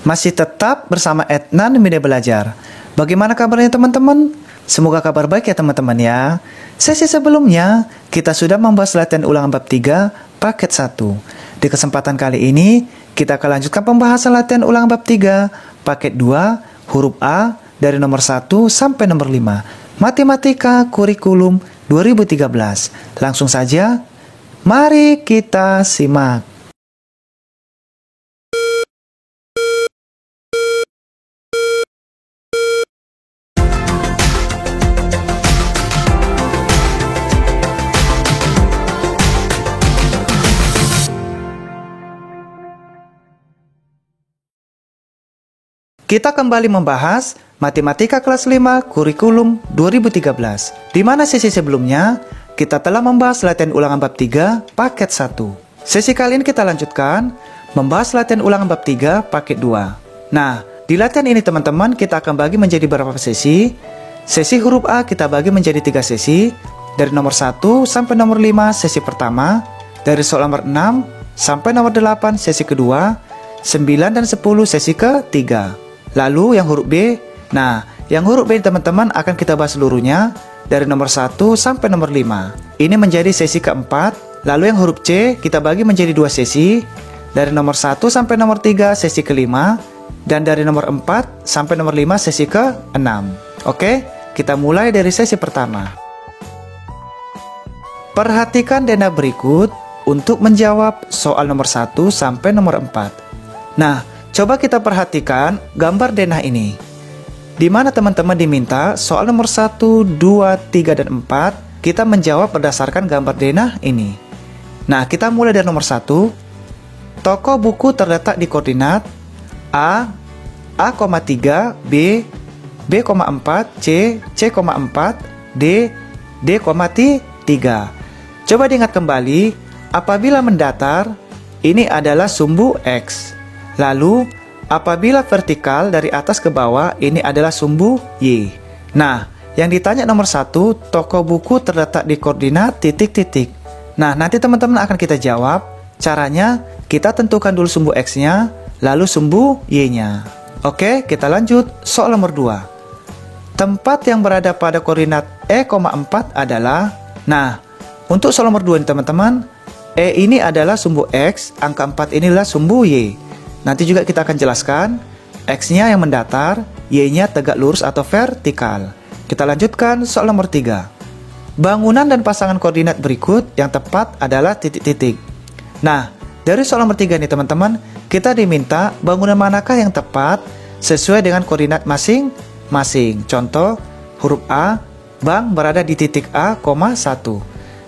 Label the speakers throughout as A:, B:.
A: Masih tetap bersama Edna di Media Belajar. Bagaimana kabarnya teman-teman? Semoga kabar baik ya teman-teman ya. Sesi sebelumnya, kita sudah membahas latihan ulangan bab 3, paket 1. Di kesempatan kali ini, kita akan lanjutkan pembahasan latihan ulangan bab 3, paket 2, huruf A, dari nomor 1 sampai nomor 5. Matematika Kurikulum 2013. Langsung saja, mari kita simak. Kita kembali membahas Matematika kelas 5 Kurikulum 2013. Di mana sesi sebelumnya kita telah membahas latihan ulangan bab 3 paket 1. Sesi kali ini kita lanjutkan membahas latihan ulangan bab 3 paket 2. Nah, di latihan ini teman-teman kita akan bagi menjadi beberapa sesi. Sesi huruf A kita bagi menjadi 3 sesi. Dari nomor 1 sampai nomor 5 sesi pertama. Dari soal nomor 6 sampai nomor 8 sesi kedua. 9 dan 10 sesi ketiga. Lalu yang huruf B, nah yang huruf B teman-teman akan kita bahas seluruhnya dari nomor 1 sampai nomor 5. Ini menjadi sesi keempat. Lalu yang huruf C kita bagi menjadi 2 sesi. Dari nomor 1 sampai nomor 3 sesi kelima. Dan dari nomor 4 sampai nomor 5 sesi ke-6. Oke, kita mulai dari sesi pertama. Perhatikan denah berikut untuk menjawab soal nomor 1 sampai nomor 4. Nah, coba kita perhatikan gambar denah ini. Di mana teman-teman diminta soal nomor 1, 2, 3, dan 4 kita menjawab berdasarkan gambar denah ini. Nah, kita mulai dari nomor 1. Toko buku terletak di koordinat A, A,3, B, B,4, C, C,4, D, D,3. Coba diingat kembali, apabila mendatar, ini adalah sumbu X. Lalu, apabila vertikal dari atas ke bawah, ini adalah sumbu Y. Nah, yang ditanya nomor 1, toko buku terletak di koordinat titik-titik. Nah, nanti teman-teman akan kita jawab. Caranya, kita tentukan dulu sumbu X-nya, lalu sumbu Y-nya. Oke, kita lanjut. Soal nomor 2. Tempat yang berada pada koordinat E,4 adalah... Nah, untuk soal nomor 2 ini teman-teman, E ini adalah sumbu X, angka 4 inilah sumbu Y. Nanti juga kita akan jelaskan X-nya yang mendatar, Y-nya tegak lurus atau vertikal. Kita lanjutkan soal nomor 3. Bangunan dan pasangan koordinat berikut yang tepat adalah titik-titik. Nah, dari soal nomor 3 ini teman-teman, kita diminta bangunan manakah yang tepat sesuai dengan koordinat masing-masing. Contoh, huruf A, bank berada di titik A, 1.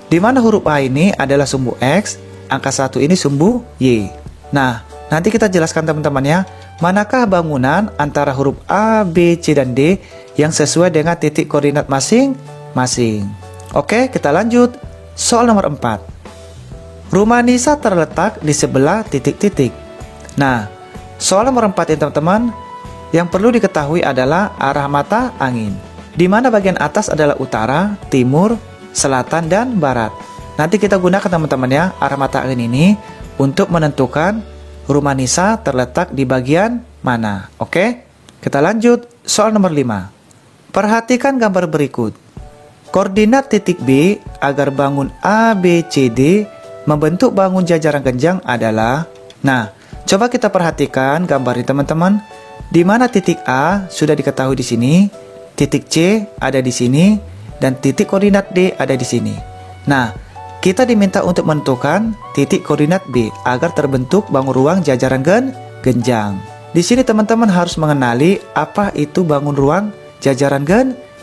A: Di mana huruf A ini adalah sumbu X, angka 1 ini sumbu Y. Nah, nanti kita jelaskan teman-teman ya, manakah bangunan antara huruf A, B, C, dan D yang sesuai dengan titik koordinat masing-masing. Oke, kita lanjut. Soal nomor 4. Rumah Nisa terletak di sebelah titik-titik. Nah, soal nomor 4 ini teman-teman, yang perlu diketahui adalah arah mata angin. Di mana bagian atas adalah utara, timur, selatan, dan barat. Nanti kita gunakan teman-teman ya, arah mata angin ini untuk menentukan rumah Nisa terletak di bagian mana. Oke, kita lanjut. Soal nomor 5. Perhatikan gambar berikut. Koordinat titik B agar bangun A, B, C, D membentuk bangun jajaran genjang adalah... Nah, coba kita perhatikan gambar ini teman-teman. Di mana titik A sudah diketahui di sini, titik C ada di sini, dan titik koordinat D ada di sini. Nah, kita diminta untuk menentukan titik koordinat B agar terbentuk bangun ruang jajaran genjang. Di sini teman-teman harus mengenali apa itu bangun ruang jajaran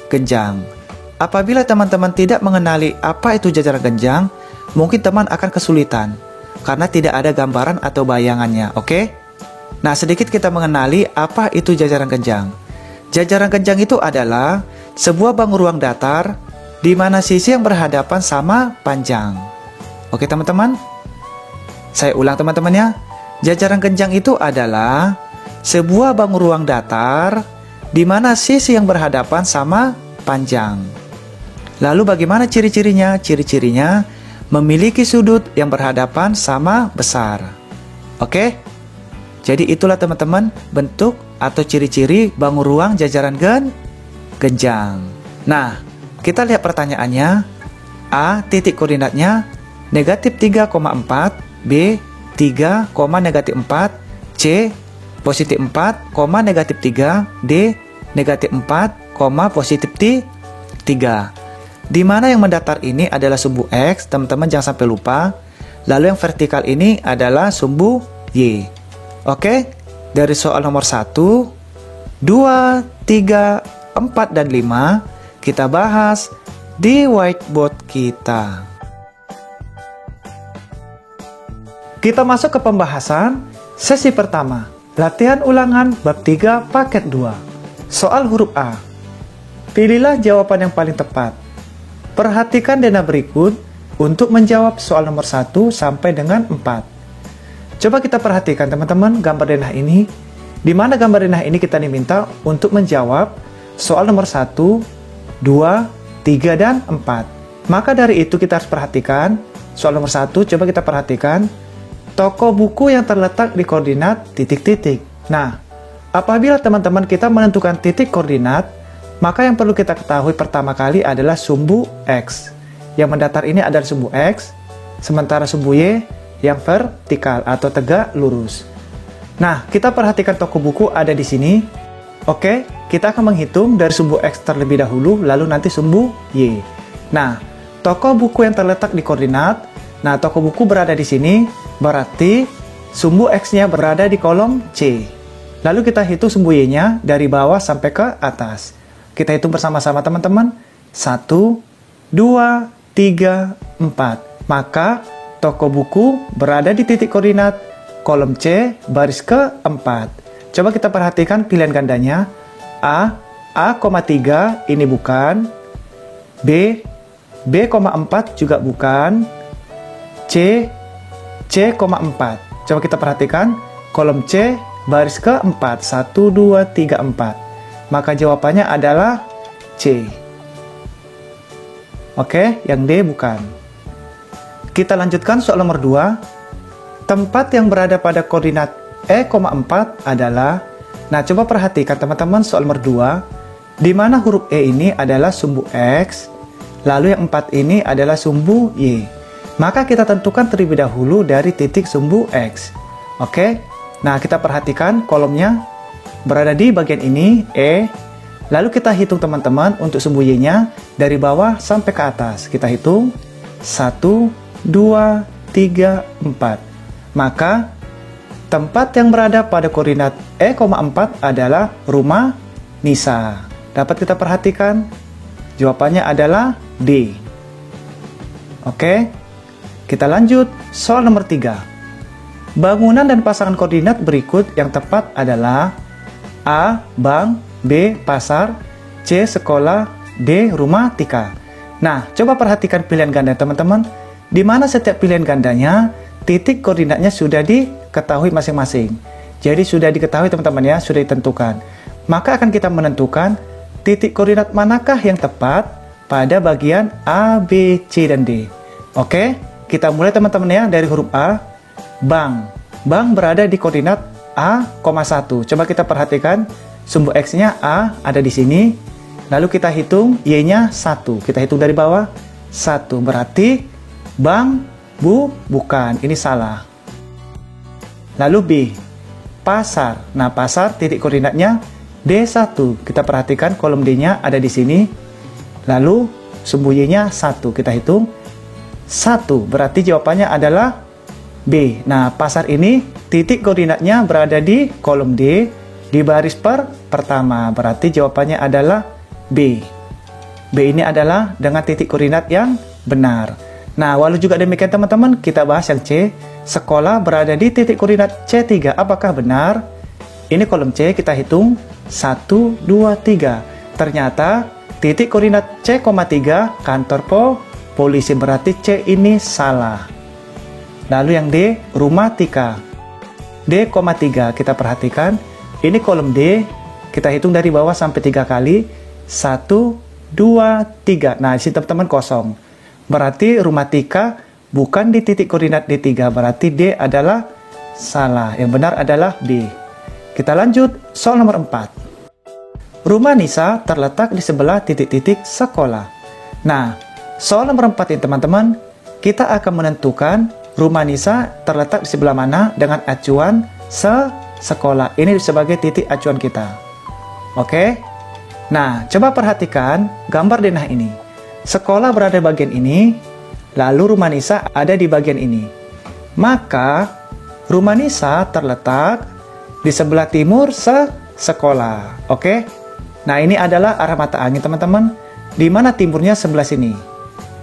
A: genjang. Apabila teman-teman tidak mengenali apa itu jajaran genjang, mungkin teman akan kesulitan karena tidak ada gambaran atau bayangannya, oke? Nah, sedikit kita mengenali apa itu jajaran genjang. Jajaran genjang itu adalah sebuah bangun ruang datar di mana sisi yang berhadapan sama panjang. Oke teman-teman? Saya ulang teman-teman ya. Jajaran genjang itu adalah sebuah bangun ruang datar di mana sisi yang berhadapan sama panjang. Lalu bagaimana ciri-cirinya? Ciri-cirinya memiliki sudut yang berhadapan sama besar. Oke? Jadi itulah teman-teman bentuk atau ciri-ciri bangun ruang jajaran genjang. Nah, kita lihat pertanyaannya. A. Titik koordinatnya negatif 3,4, B. 3, negatif 4, C. Positif 4, negatif 3, D. Negatif 4, positif 3. Di mana yang mendatar ini adalah sumbu X, teman-teman jangan sampai lupa. Lalu yang vertikal ini adalah sumbu Y. Oke, dari soal nomor 1, 2, 3, 4, dan 5 kita bahas di whiteboard kita. Kita masuk ke pembahasan sesi pertama. Latihan ulangan bab 3 paket 2. Soal huruf A. Pilihlah jawaban yang paling tepat. Perhatikan denah berikut untuk menjawab soal nomor 1 sampai dengan 4. Coba kita perhatikan teman-teman gambar denah ini. Di mana gambar denah ini kita diminta untuk menjawab soal nomor 1, 2, 3, dan 4. Maka dari itu kita harus perhatikan soal nomor 1, coba kita perhatikan toko buku yang terletak di koordinat titik-titik. Nah, apabila teman-teman kita menentukan titik koordinat, maka yang perlu kita ketahui pertama kali adalah sumbu X. Yang mendatar ini adalah sumbu X, sementara sumbu Y yang vertikal atau tegak lurus. Nah, kita perhatikan toko buku ada di sini. Oke, kita akan menghitung dari sumbu X terlebih dahulu, lalu nanti sumbu Y. Nah, toko buku yang terletak di koordinat, nah toko buku berada di sini, berarti sumbu X-nya berada di kolom C. Lalu kita hitung sumbu Y-nya dari bawah sampai ke atas. Kita hitung bersama-sama teman-teman. 1, 2, 3, 4. Maka toko buku berada di titik koordinat kolom C baris ke-4. Coba kita perhatikan pilihan gandanya. A, A,3 ini bukan. B, B,4 juga bukan. C, C,4. Coba kita perhatikan kolom C baris ke-4. 1, 2, 3, 4. Maka jawabannya adalah C. Oke, yang D bukan. Kita lanjutkan soal nomor 2. Tempat yang berada pada koordinat E,4 adalah, nah coba perhatikan teman-teman soal nomor 2, di mana huruf E ini adalah sumbu X, lalu yang 4 ini adalah sumbu Y. Maka kita tentukan terlebih dahulu dari titik sumbu X. Oke, nah kita perhatikan kolomnya berada di bagian ini, E. Lalu kita hitung teman-teman untuk sumbu Y-nya dari bawah sampai ke atas. Kita hitung 1, 2, 3, 4. Maka tempat yang berada pada koordinat E,4 adalah rumah Nisa. Dapat kita perhatikan? Jawabannya adalah D. Oke, kita lanjut soal nomor 3. Bangunan dan pasangan koordinat berikut yang tepat adalah A. Bank, B. Pasar, C. Sekolah, D. Rumah Tika. Nah, coba perhatikan pilihan ganda teman-teman. Di mana setiap pilihan gandanya, titik koordinatnya sudah diketahui masing-masing. Jadi sudah diketahui teman-teman ya, sudah ditentukan. Maka akan kita menentukan titik koordinat manakah yang tepat pada bagian A, B, C, dan D. Oke, kita mulai teman-teman ya dari huruf A. Bank. Bank berada di koordinat A,1. Coba kita perhatikan sumbu X-nya A ada di sini. Lalu kita hitung Y-nya 1. Kita hitung dari bawah 1. Berarti bank, bukan. Ini salah. Lalu B. Pasar. Nah, pasar titik koordinatnya D1. Kita perhatikan kolom D-nya ada di sini. Lalu sumbu Y-nya 1. Kita hitung 1. Berarti jawabannya adalah B. Nah, pasar ini titik koordinatnya berada di kolom D di baris pertama. Berarti jawabannya adalah B. B ini adalah dengan titik koordinat yang benar. Nah, walau juga demikian teman-teman, kita bahas yang C. Sekolah berada di titik koordinat C3. Apakah benar? Ini kolom C, kita hitung 1, 2, 3. Ternyata titik koordinat C,3 kantor polisi, berarti C ini salah. Lalu yang D, rumah Tika. D,3 kita perhatikan. Ini kolom D, kita hitung dari bawah sampai 3 kali. 1, 2, 3. Nah, di sini teman-teman kosong. Berarti rumah Tika bukan di titik koordinat D3. Berarti D adalah Salah, yang benar adalah B. Kita lanjut, soal nomor 4. Rumah Nisa terletak di sebelah titik-titik sekolah. Nah, soal nomor 4 ini teman-teman, kita akan menentukan rumah Nisa terletak di sebelah mana dengan acuan sekolah. Ini sebagai titik acuan kita. Oke? Nah, coba perhatikan gambar denah ini. Sekolah berada di bagian ini, lalu rumah Nisa ada di bagian ini. Maka, rumah Nisa terletak di sebelah timur sekolah. Oke? Nah, ini adalah arah mata angin, teman-teman. Di mana timurnya sebelah sini.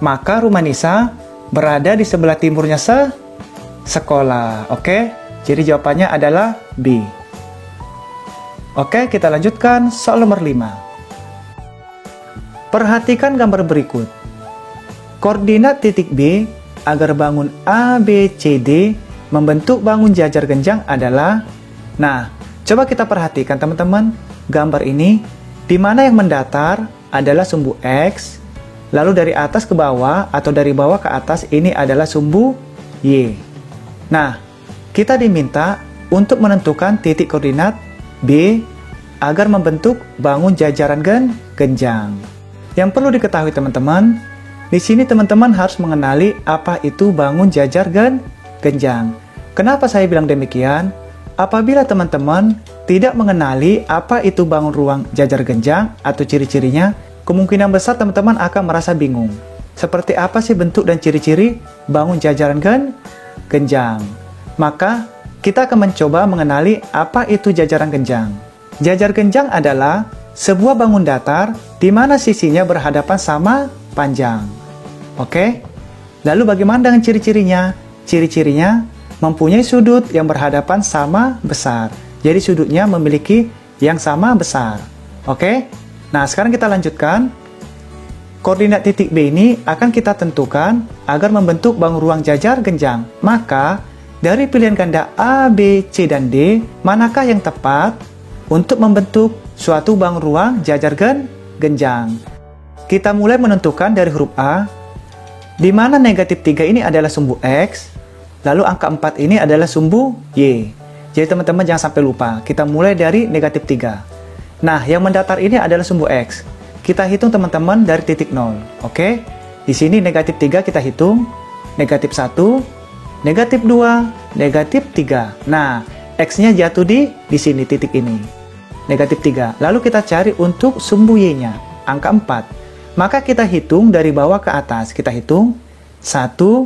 A: Maka rumah Nisa berada di sebelah timurnya sekolah. Oke? Jadi jawabannya adalah B. Oke, kita lanjutkan soal nomor 5. Perhatikan gambar berikut. Koordinat titik B agar bangun A, B, C, D membentuk bangun jajar genjang adalah... Nah, coba kita perhatikan teman-teman. Gambar ini, di mana yang mendatar adalah sumbu X, lalu dari atas ke bawah atau dari bawah ke atas ini adalah sumbu Y. Nah, kita diminta untuk menentukan titik koordinat B agar membentuk bangun jajaran genjang. Yang perlu diketahui teman-teman, di sini teman-teman harus mengenali apa itu bangun jajar genjang. Kenapa saya bilang demikian? Apabila teman-teman tidak mengenali apa itu bangun ruang jajar genjang atau ciri-cirinya, kemungkinan besar teman-teman akan merasa bingung. Seperti apa sih bentuk dan ciri-ciri bangun jajaran genjang? Maka, kita akan mencoba mengenali apa itu jajaran genjang. Jajar genjang adalah sebuah bangun datar di mana sisinya berhadapan sama panjang. Oke? Lalu bagaimana dengan ciri-cirinya? Ciri-cirinya mempunyai sudut yang berhadapan sama besar. Jadi sudutnya memiliki yang sama besar. Oke? Nah, sekarang kita lanjutkan. Koordinat titik B ini akan kita tentukan agar membentuk bangun ruang jajar genjang. Maka, dari pilihan ganda A, B, C, dan D, manakah yang tepat untuk membentuk suatu bangun ruang jajar genjang? Kita mulai menentukan dari huruf A, di mana negatif 3 ini adalah sumbu X, lalu angka 4 ini adalah sumbu Y. Jadi teman-teman jangan sampai lupa, kita mulai dari negatif 3. Nah, yang mendatar ini adalah sumbu X. Kita hitung teman-teman dari titik 0. Oke? Di sini negatif 3 kita hitung, negatif 1, negatif 2, negatif 3. Nah, X-nya jatuh di sini, titik ini. Negatif 3. Lalu kita cari untuk sumbu Y-nya, angka 4. Maka kita hitung dari bawah ke atas. Kita hitung 1,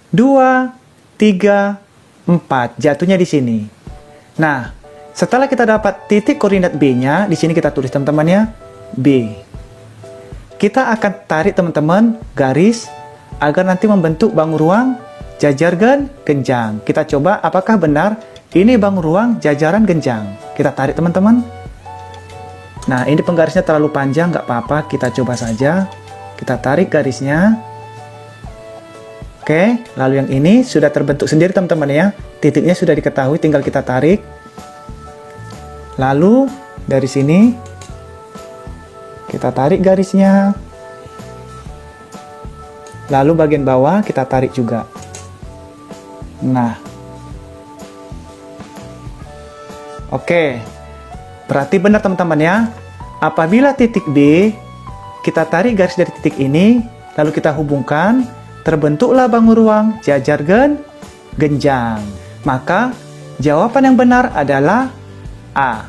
A: 2, 3, 4. Jatuhnya di sini. Nah, setelah kita dapat titik koordinat B-nya, di sini kita tulis teman-teman ya, B. Kita akan tarik teman-teman garis agar nanti membentuk bangun ruang jajar genjang. Kita coba apakah benar ini bangun ruang jajaran genjang. Kita tarik teman-teman. Nah, ini penggarisnya terlalu panjang, nggak apa-apa, kita coba saja. Kita tarik garisnya. Oke, lalu yang ini sudah terbentuk sendiri teman-teman ya. Titiknya sudah diketahui, tinggal kita tarik. Lalu, dari sini, kita tarik garisnya. Lalu bagian bawah kita tarik juga. Nah, oke, berarti benar teman-teman ya. Apabila titik B, kita tarik garis dari titik ini, lalu kita hubungkan, terbentuklah bangun ruang jajar genjang. Maka, jawaban yang benar adalah A.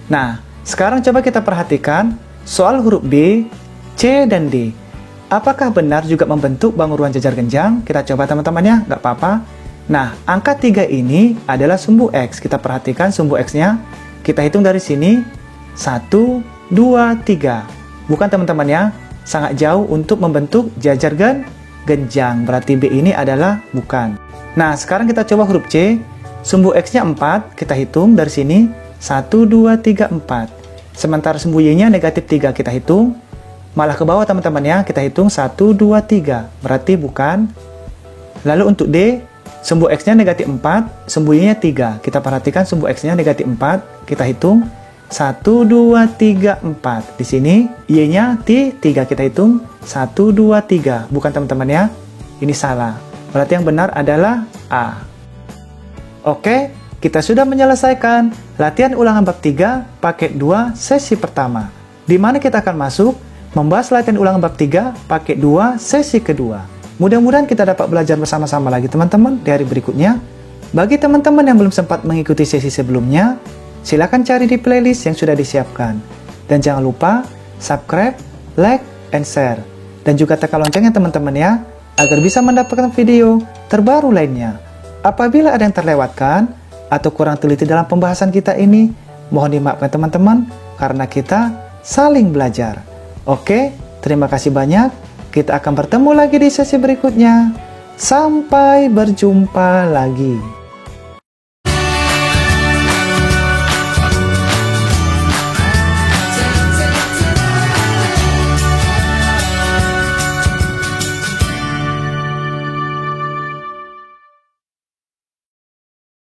A: Nah, sekarang coba kita perhatikan soal huruf B, C, dan D. Apakah benar juga membentuk bangun ruang jajar genjang? Kita coba teman-teman ya, nggak apa-apa. Nah, angka 3 ini adalah sumbu X. Kita perhatikan sumbu X-nya. Kita hitung dari sini. 1, 2, 3. Bukan teman-teman ya, sangat jauh untuk membentuk jajar genjang. Berarti B ini adalah bukan. Nah, sekarang kita coba huruf C. Sumbu X-nya 4. Kita hitung dari sini. 1, 2, 3, 4. Sementara sumbu Y-nya negatif 3. Kita hitung. Malah ke bawah teman-teman ya. Kita hitung 1, 2, 3. Berarti bukan. Lalu untuk D, sumbu X-nya negatif 4, sumbu Y-nya 3. Kita perhatikan sumbu X-nya negatif 4. Kita hitung 1, 2, 3, 4. Di sini Y-nya 3. Kita hitung 1, 2, 3. Bukan teman-teman ya. Ini salah. Berarti yang benar adalah A. Oke, kita sudah menyelesaikan latihan ulangan bab 3 paket 2 sesi pertama, di mana kita akan masuk membahas latihan ulangan bab 3 paket 2 sesi kedua. Mudah-mudahan kita dapat belajar bersama-sama lagi teman-teman di hari berikutnya. Bagi teman-teman yang belum sempat mengikuti sesi sebelumnya, silakan cari di playlist yang sudah disiapkan. Dan jangan lupa subscribe, like, and share. Dan juga tekan loncengnya teman-teman ya, agar bisa mendapatkan video terbaru lainnya. Apabila ada yang terlewatkan atau kurang teliti dalam pembahasan kita ini, mohon dimaafkan teman-teman, karena kita saling belajar. Oke, terima kasih banyak. Kita akan bertemu lagi di sesi berikutnya. Sampai berjumpa lagi.